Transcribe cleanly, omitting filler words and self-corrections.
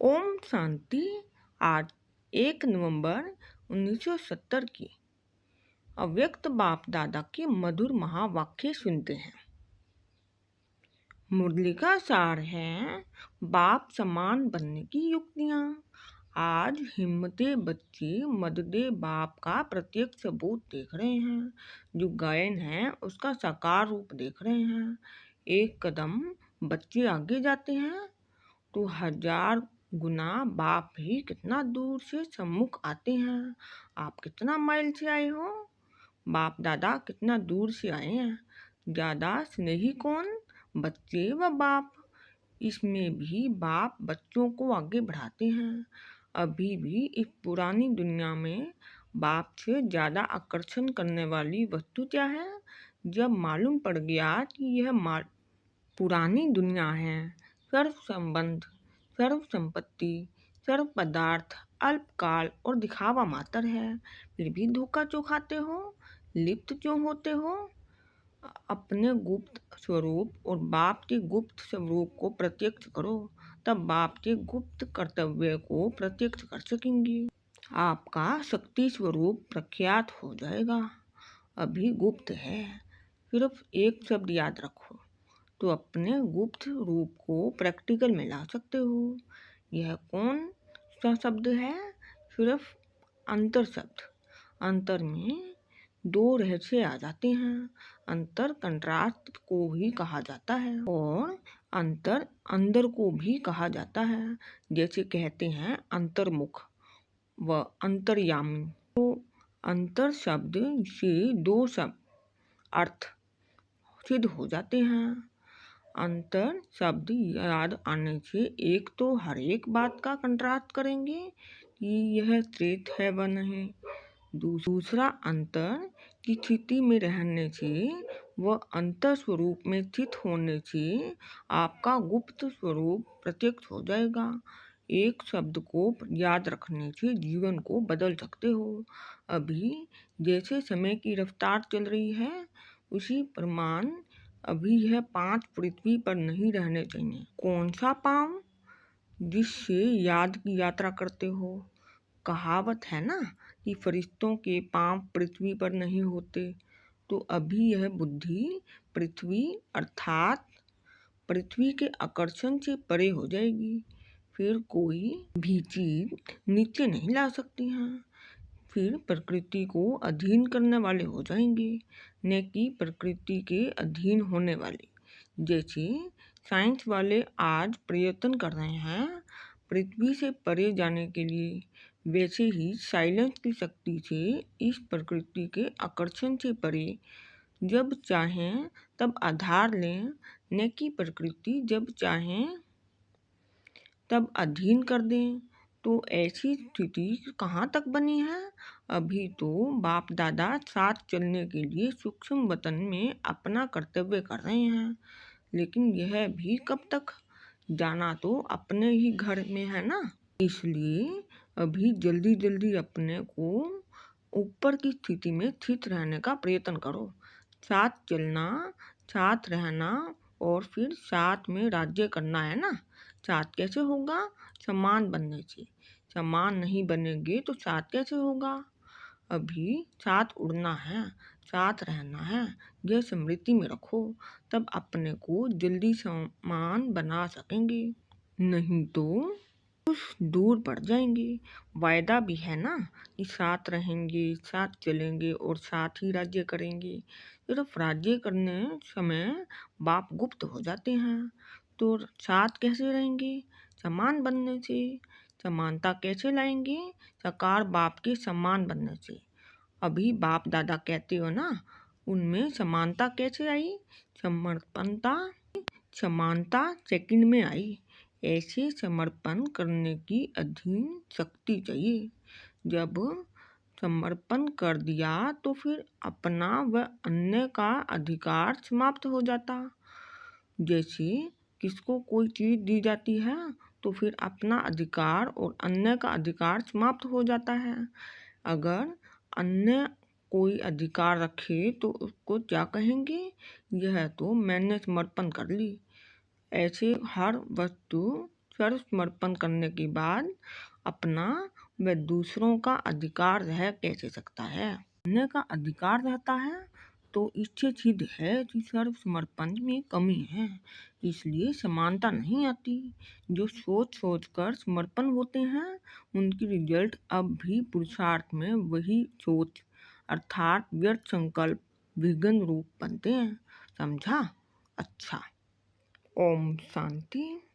ओम शांति। आज 1 नवंबर 1970 की अव्यक्त बाप दादा के मधुर महावाक्य सुनते हैं। मुरली का सार है बाप समान बनने की युक्तियाँ। आज हिम्मते बच्चे मददे बाप का प्रत्यक्ष सबूत देख रहे हैं। जो गायन है उसका साकार रूप देख रहे हैं। एक कदम बच्चे आगे जाते हैं तो 1000 गुना बाप ही कितना दूर से सम्मुख आते हैं। आप कितना माइल से आए हो, बाप दादा कितना दूर से आए हैं। ज़्यादा स्नेही कौन, बच्चे व बाप। इसमें भी बाप बच्चों को आगे बढ़ाते हैं। अभी भी इस पुरानी दुनिया में बाप से ज़्यादा आकर्षण करने वाली वस्तु क्या है? जब मालूम पड़ गया कि यह पुरानी दुनिया है, सर्व संबंध, सर्व संपत्ति, सर्व पदार्थ अल्पकाल और दिखावा मात्र है, फिर भी धोखा क्यों खाते हो, लिप्त क्यों होते हो? अपने गुप्त स्वरूप और बाप के गुप्त स्वरूप को प्रत्यक्ष करो, तब बाप के गुप्त कर्तव्य को प्रत्यक्ष कर सकेंगी। आपका शक्ति स्वरूप प्रख्यात हो जाएगा। अभी गुप्त है, सिर्फ एक शब्द याद रखो तो अपने गुप्त रूप को प्रैक्टिकल में ला सकते हो। यह कौन सा शब्द है? सिर्फ अंतर शब्द। अंतर में 2 रहस्य आ जाते हैं। अंतर कंट्रास्ट को भी कहा जाता है और अंतर अंदर को भी कहा जाता है। जैसे कहते हैं अंतर्मुख व अंतर्यामी। तो अंतर शब्द से 2 शब्द अर्थ सिद्ध हो जाते हैं। अंतर शब्द याद आने से एक तो हर एक बात का कंट्रास्ट करेंगे कि यह श्रेष्ठ है व नहीं। दूसरा अंतर की स्थिति में रहने से व अंतर स्वरूप में स्थित होने से आपका गुप्त स्वरूप प्रत्यक्ष हो जाएगा। एक शब्द को याद रखने से जीवन को बदल सकते हो। अभी जैसे समय की रफ्तार चल रही है, उसी प्रमाण अभी यह 5 पृथ्वी पर नहीं रहने चाहिए। कौन सा पाँव जिससे याद की यात्रा करते हो? कहावत है ना कि फरिश्तों के पाँव पृथ्वी पर नहीं होते। तो अभी यह बुद्धि पृथ्वी अर्थात पृथ्वी के आकर्षण से परे हो जाएगी। फिर कोई भी चीज नीचे नहीं ला सकती हैं। फिर प्रकृति को अधीन करने वाले हो जाएंगे, न कि प्रकृति के अधीन होने वाले। जैसे साइंस वाले आज प्रयत्न कर रहे हैं पृथ्वी से परे जाने के लिए, वैसे ही साइलेंस की शक्ति से इस प्रकृति के आकर्षण से परे जब चाहें तब आधार लें, न कि प्रकृति जब चाहें तब अधीन कर दें। तो ऐसी स्थिति कहाँ तक बनी है? अभी तो बाप दादा साथ चलने के लिए सूक्ष्म वतन में अपना कर्तव्य कर रहे हैं, लेकिन यह भी कब तक? जाना तो अपने ही घर में है ना। इसलिए अभी जल्दी जल्दी अपने को ऊपर की स्थिति में स्थित रहने का प्रयत्न करो। साथ चलना, साथ रहना और फिर साथ में राज्य करना है ना। साथ कैसे होगा? समान बनने से। समान नहीं बनेंगे तो साथ कैसे होगा? अभी साथ उड़ना है, साथ रहना है, यह स्मृति में रखो, तब अपने को जल्दी समान बना सकेंगे। नहीं तो कुछ दूर पड़ जाएंगे। वायदा भी है ना कि साथ रहेंगे, साथ चलेंगे और साथ ही राज्य करेंगे। सिर्फ राज्य करने समय बाप गुप्त हो जाते हैं। तो साथ कैसे रहेंगे? समान बनने से। समानता कैसे लाएंगे? साकार बाप के समान बनने से। अभी बाप दादा कहते हो ना, उनमें समानता कैसे आई? समर्पणता, समानता सेकंड में आई। ऐसे समर्पण करने की अधीन शक्ति चाहिए। जब समर्पण कर दिया तो फिर अपना व अन्य का अधिकार समाप्त हो जाता। जैसे किसको कोई चीज़ दी जाती है तो फिर अपना अधिकार और अन्य का अधिकार समाप्त हो जाता है। अगर अन्य कोई अधिकार रखे तो उसको क्या कहेंगे? यह तो मैंने समर्पण कर ली। ऐसे हर वस्तु सर्वसमर्पण करने के बाद अपना व दूसरों का अधिकार रह कैसे सकता है? करने का अधिकार रहता है तो इससे सिद्ध है कि सर्वसमर्पण में कमी है, इसलिए समानता नहीं आती। जो सोच सोच कर समर्पण होते हैं उनकी रिजल्ट अब भी पुरुषार्थ में वही सोच अर्थात व्यर्थ संकल्प विघ्न रूप बनते हैं। समझा? अच्छा, ओम शांति।